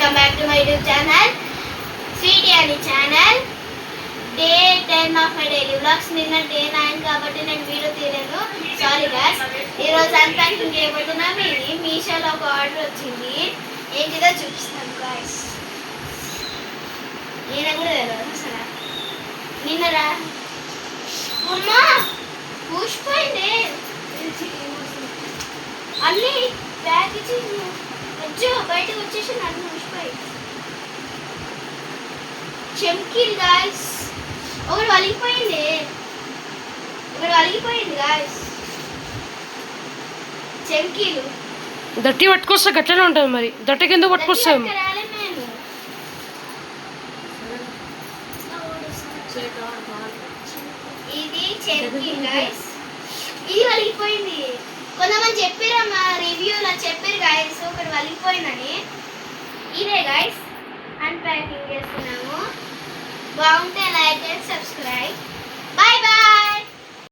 Welcome back to my YouTube channel Sweety అని channel. Day 10 of my daily vlogs. నిన్న day 9 కాబట్టి నేను video తీయలేదు, సారీ గాయ్స్. ఈరోజు అన్పాకింగ్ చేయబోతున్నాము. ఇది మీషోలో ఒక ఆర్డర్ వచ్చింది, ఏంటిదో చూపిస్తాను గాయ్స్. నేను కూడా తెలియదు అసలు. నిన్న రా అమ్మా పూసిపోయింది అన్నీ ప్యాకేజింగ్ వచ్చి బయటకు వచ్చేసి నన్ను పూసిపోయి చెమ్కీలు గాయ్స్. ఒకటి వలిగిపోయింది గాయ్స్. చెమ్కీలు దట్టి పట్టుకొస్తా గట్లనే ఉంటుంది. మరి దట్టి కింద పట్టుకొస్తాం. ఇది చెమ్కీలు గాయ్స్. ఇది వలిగిపోయింది. కొంతమంది చెప్పారు మా రివ్యూలో చెప్పారు గాయస్ ఒకటి వలిగిపోయిందని. ఇదే గాయస్ అన్పాకింగ్ చేస్తున్నాము. బాగుంటే లైక్ అండ్ సబ్స్క్రైబ్.